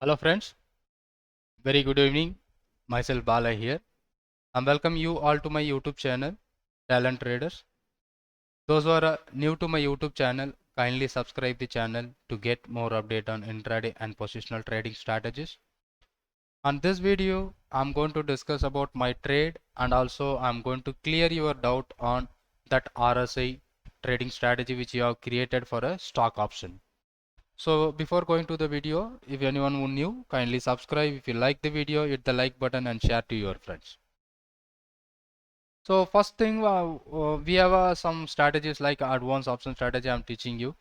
Hello friends, very good evening. Myself Bala here. I welcome you all to my YouTube channel, Talent Traders. Those who are new to my YouTube channel, kindly subscribe the channel to get more update on intraday and positional trading strategies. On this video, I'm going to discuss about my trade and also I'm going to clear your doubt on that RSI trading strategy which you have created for a stock option. So before going to the video, if anyone who new, kindly subscribe. If you like the video, hit the like button and share to your friends. So first thing, we have some strategies like advanced option strategy I'm teaching you.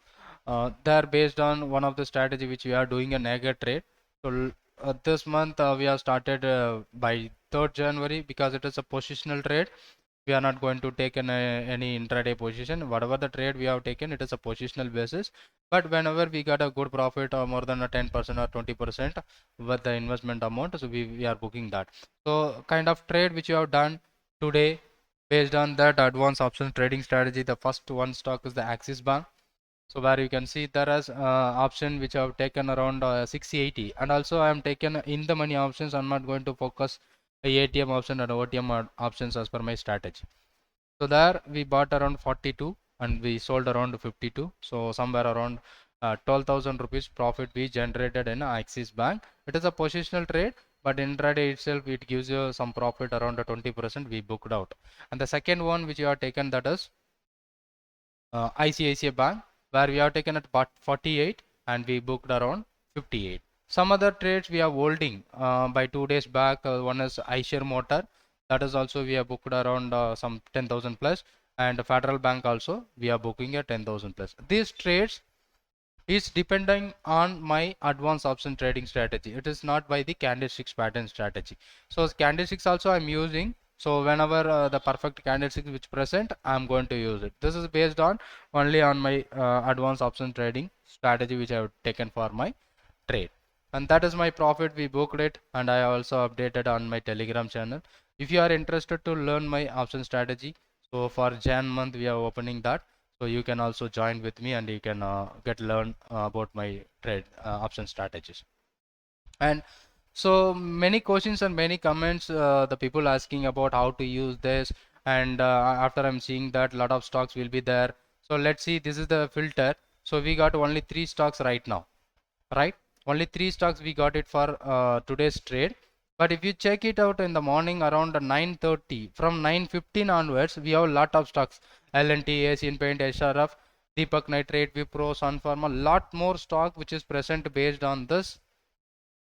They're based on one of the strategy which we are doing a negative trade. So this month we have started by 3rd January because it is a positional trade. We are not going to take any intraday position. Whatever the trade we have taken, it is a positional basis. But whenever we got a good profit or more than a 10% or 20% with the investment amount, so we are booking that. So kind of trade which you have done today based on that advanced option trading strategy, the first one stock is the Axis Bank. So where you can see there is option which I have taken around 680, and also I am taken in the money options. I'm not going to focus a ATM option and OTM options as per my strategy. So there we bought around 42 and we sold around 52. So somewhere around 12,000 rupees profit we generated in Axis Bank. It is a positional trade, but intraday itself it gives you some profit around 20% we booked out. And the second one which you have taken, that is ICICI Bank, where we have taken at 48 and we booked around 58. Some other trades we are holding by 2 days back. One is iShare Motor, that is also we are booked around some 10,000 plus, and Federal Bank also we are booking at 10,000 plus. These trades is depending on my advanced option trading strategy. It is not by the candlesticks pattern strategy. So candlesticks also I'm using. So whenever the perfect candlestick which present, I'm going to use it. This is based on only on my advanced option trading strategy which I have taken for my trade. And that is my profit. We booked it, and I also updated on my Telegram channel. If you are interested to learn my option strategy, so for Jan month we are opening that, so you can also join with me and you can get learn about my trade option strategies. And so many questions and many comments, the people asking about how to use this, and after I'm seeing that lot of stocks will be there. So let's see, this is the filter. So we got only 3 stocks right now, right? Only 3 stocks we got it for today's trade. But if you check it out in the morning around 9:30, from 9:15 onwards, we have a lot of stocks: L&T, Asian Paint, SRF, Deepak Nitrite, Wipro, Sun Pharma, lot more stock which is present based on this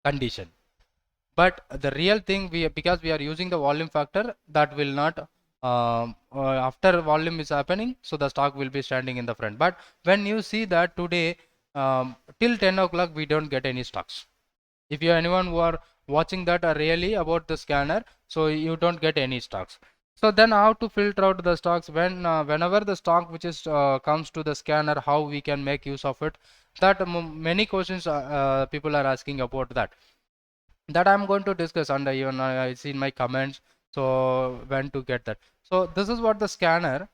condition. But the real thing, because we are using the volume factor, that will not after volume is happening, so the stock will be standing in the front. But when you see that today till 10 o'clock we don't get any stocks. If you anyone who are watching that are really about the scanner, so you don't get any stocks. So then how to filter out the stocks when whenever the stock which is comes to the scanner, how we can make use of it? That many questions people are asking about that. That I'm going to discuss, and even I see in my comments. So when to get that? So this is what the scanner.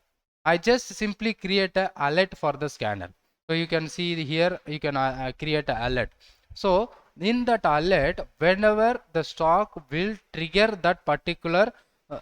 I just simply create a alert for the scanner. So you can see here, you can create a alert. So in that alert, whenever the stock will trigger that particular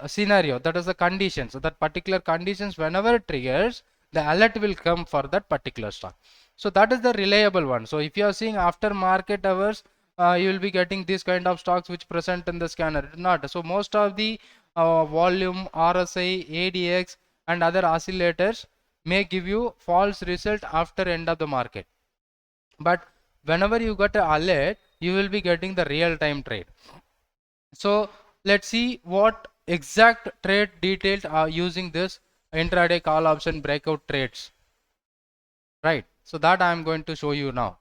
scenario, that is the conditions. So that particular conditions, whenever it triggers, the alert will come for that particular stock. So that is the reliable one. So if you are seeing after market hours, you will be getting this kind of stocks which present in the scanner. Not so, most of the volume, RSI, ADX and other oscillators may give you false result after end of the market. But whenever you get an alert, you will be getting the real time trade. So let's see what exact trade details are using this intraday call option breakout trades, right? So that I am going to show you now.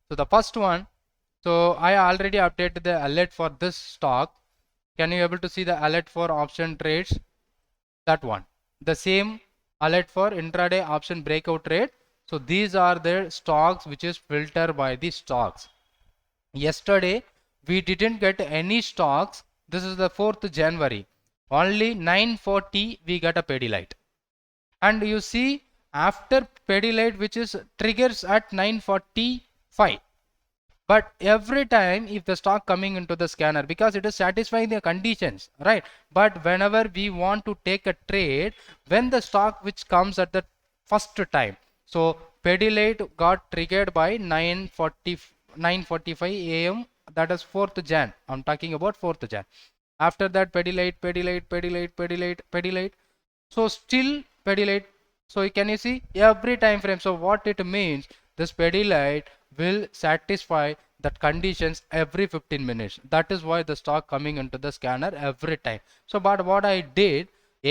So the first one, so I already updated the alert for this stock. Can you able to see the alert for option trades? That one. The same alert for intraday option breakout trade. So these are the stocks which is filtered by the stocks. Yesterday we didn't get any stocks. This is the 4th January. Only 9:40 we got a Pidilite. And you see after Pidilite which is triggers at 9:45. But every time if the stock coming into the scanner, because it is satisfying the conditions, right? But whenever we want to take a trade, when the stock which comes at the first time, so Pedialyte got triggered by 9:45 a.m. That is 4th Jan. I'm talking about 4th Jan. After that, Pedialyte. So still Pedialyte. So can you see every time frame? So what it means, this Pedialyte will satisfy that conditions every 15 minutes. That is why the stock coming into the scanner every time. So but what I did,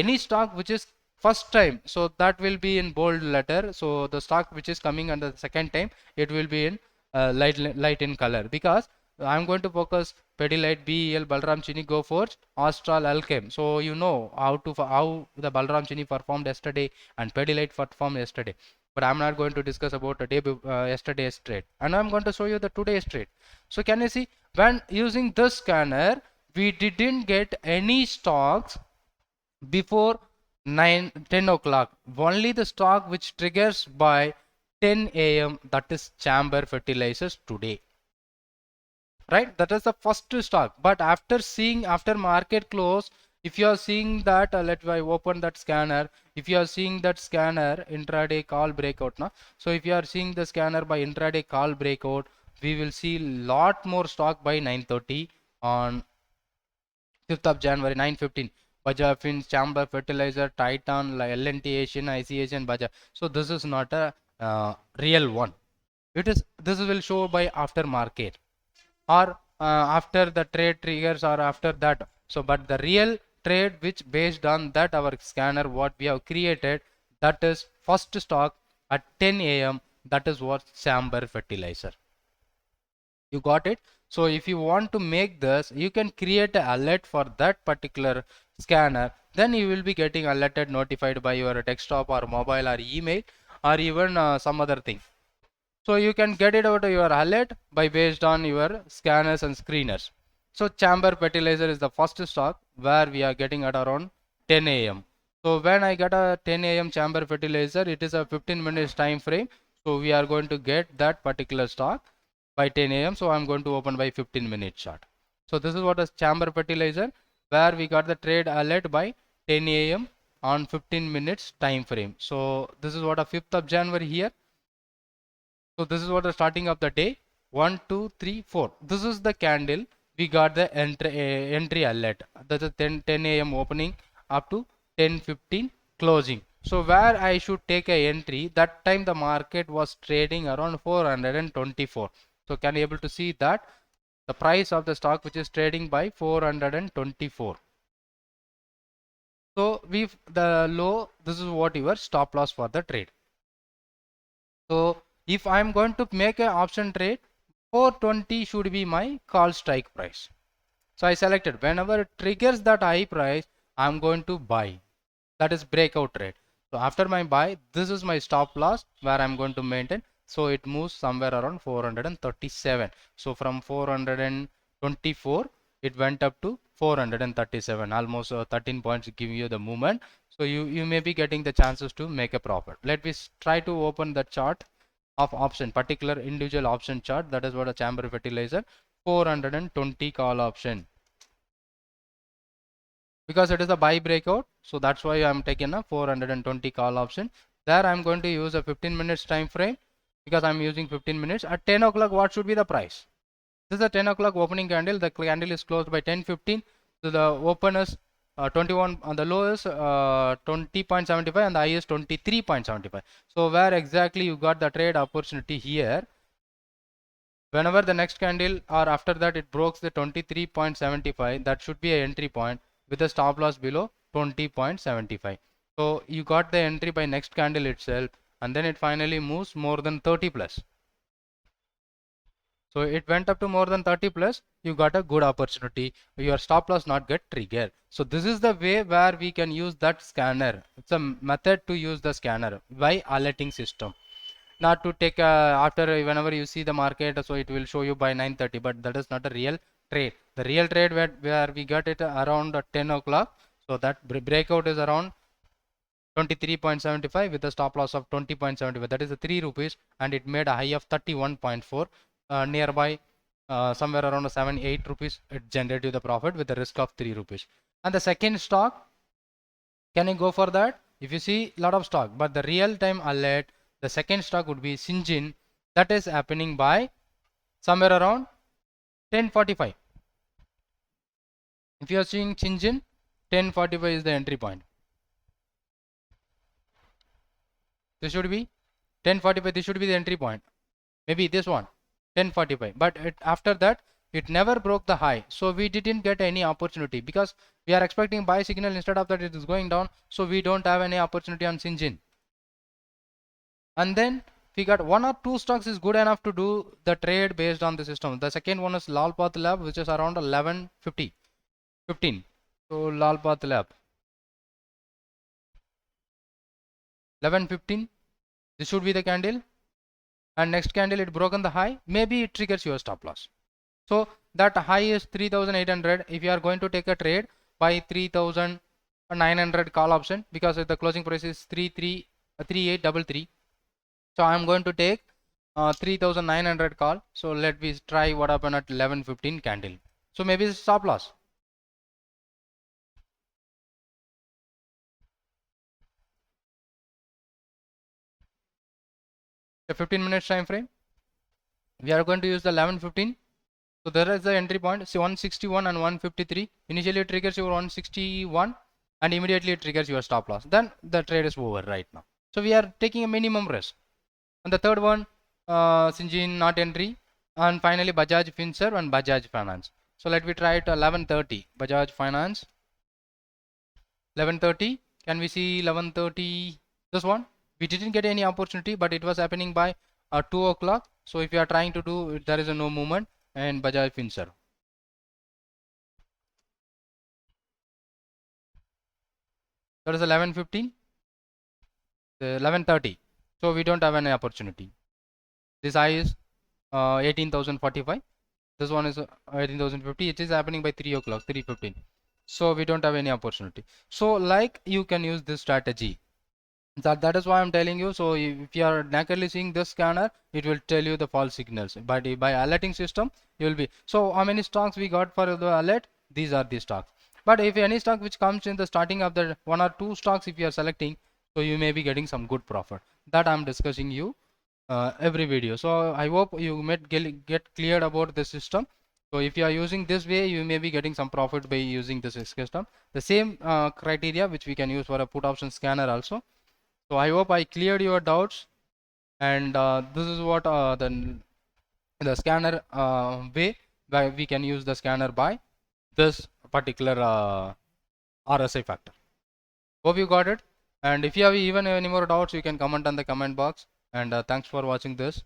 any stock which is first time, so that will be in bold letter. So the stock which is coming under the second time, it will be in light in color, because I'm going to focus Pedialyte, BEL, Balram Chini, Goforge, Astral, Alchem. So you know how the Balram Chini performed yesterday and Pedialyte performed yesterday. But I'm not going to discuss about yesterday's trade, and I'm going to show you the today's trade. So can you see, when using this scanner, we didn't get any stocks before 10 o'clock. Only the stock which triggers by 10 a.m. that is Chamber Fertilizers today. Right, that is the first stock. But after market close, if you are seeing that let me open that scanner. If you are seeing that scanner intraday call breakout now, so if you are seeing the scanner by intraday call breakout, we will see lot more stock by 9:30 on 5th of January. 9:15 Bajaj Fins, Chamber Fertilizer, Titan, L&T Asian, IC Asian, Bajaj. So this is not a real one. This will show by after market, or after the trade triggers, or after that. So but the real trade which based on that our scanner what we have created, that is first stock at 10 a.m. that is what Chamber Fertilizer. You got it? So if you want to make this, you can create an alert for that particular scanner, then you will be getting alerted, notified by your desktop or mobile or email, or even some other thing. So you can get it out of your alert by based on your scanners and screeners. So Chamber Fertilizer is the first stock where we are getting at around 10 a.m. So when I get a 10 a.m. Chamber Fertilizer, it is a 15 minutes time frame. So we are going to get that particular stock by 10 a.m. So I'm going to open by 15 minute chart. So this is what is Chamber Fertilizer, where we got the trade alert by 10 a.m. on 15 minutes time frame. So this is what a 5th of January here. So this is what the starting of the day. 1, 2, 3, 4. This is the candle. We got the entry alert. That is 10 a.m. opening up to 10:15 closing. So where I should take a entry, that time the market was trading around 424. So can you able to see that the price of the stock which is trading by 424. So the low, this is what your stop loss for the trade. So if I'm going to make an option trade, 420 should be my call strike price. So I selected whenever it triggers that high price, I'm going to buy. That is breakout trade. So after my buy, this is my stop loss where I'm going to maintain. So it moves somewhere around 437. So from 424, it went up to 437, almost 13 points give you the movement. So you may be getting the chances to make a profit. Let me try to open the chart of option, particular individual option chart. That is what a Chamber Fertilizer 420 call option, because it is a buy breakout. So that's why I'm taking a 420 call option. There I'm going to use a 15 minutes time frame, because I'm using 15 minutes. At 10 o'clock, what should be the price? This is a 10 o'clock opening candle. The candle is closed by 10:15. So the open is 21, on the low is 20.75 and the high is 23.75. So where exactly you got the trade opportunity here? Whenever the next candle or after that it breaks the 23.75, that should be a entry point with a stop loss below 20.75. So you got the entry by next candle itself, and then it finally moves more than 30 plus. So it went up to more than 30 plus, you got a good opportunity. Your stop loss not get triggered. So this is the way where we can use that scanner. It's a method to use the scanner by alerting system. Not to take after whenever you see the market, so it will show you by 9:30, but that is not a real trade. The real trade where we got it around 10 o'clock. So that breakout is around 23.75 with a stop loss of 20.75. That is the 3 rupees, and it made a high of 31.4. Nearby somewhere around 7-8 rupees, it generates you the profit with the risk of 3 rupees. And the second stock, can you go for that? If you see lot of stock, but the real time alert, the second stock would be Syngene. That is happening by somewhere around 10:45. If you are seeing Syngene, 10:45 is the entry point. This should be 10:45. This should be the entry point. Maybe this one, 10:45. But after that, it never broke the high. So we didn't get any opportunity because we are expecting buy signal. Instead of that, it is going down. So we don't have any opportunity on Syngene. And then we got 1 or 2 stocks is good enough to do the trade based on the system. The second one is Lalpath Lab, which is around 11:15. 15. So Lalpath Lab 11:15. This should be the candle, and next candle it broken the high. Maybe it triggers your stop loss. So that high is 3,800. If you are going to take a trade by 3,900 call option, because the closing price is 3833. So I am going to take 3,900 call. So let me try what happened at 11:15 candle. So maybe it's stop loss. The 15 minutes time frame, we are going to use the 11:15. So there is the entry point. See 161 and 153. Initially it triggers your 161 and immediately it triggers your stop loss. Then the trade is over right now. So we are taking a minimum risk. And the third one, Syngene not entry. And finally Bajaj Finserv and Bajaj Finance. So let me try it 11:30. Bajaj Finance 11:30. Can we see 11:30? This one we didn't get any opportunity, but it was happening by 2 o'clock. So if you are trying to do it, there is a no movement. And Bajaj Finserv. That is 11:15. 11:30. So we don't have any opportunity. This high is 18,045. This one is 18,050. It is happening by 3 o'clock, 3:15. So we don't have any opportunity. So like you can use this strategy. That is why I'm telling you. So if you are nakedly seeing this scanner, it will tell you the false signals. But by alerting system, you will be. So how many stocks we got for the alert? These are the stocks. But if any stock which comes in the starting of the 1 or 2 stocks, if you are selecting, so you may be getting some good profit. That I'm discussing you every video. So I hope you might get cleared about the system. So if you are using this way, you may be getting some profit by using this system. The same criteria which we can use for a put option scanner also. So I hope I cleared your doubts, and this is what the scanner way where we can use the scanner by this particular RSI factor. Hope you got it. And if you have even any more doubts, you can comment on the comment box. And thanks for watching this.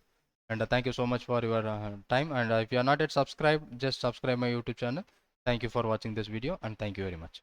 And thank you so much for your time. And if you are not yet subscribed, just subscribe my YouTube channel. Thank you for watching this video, and thank you very much.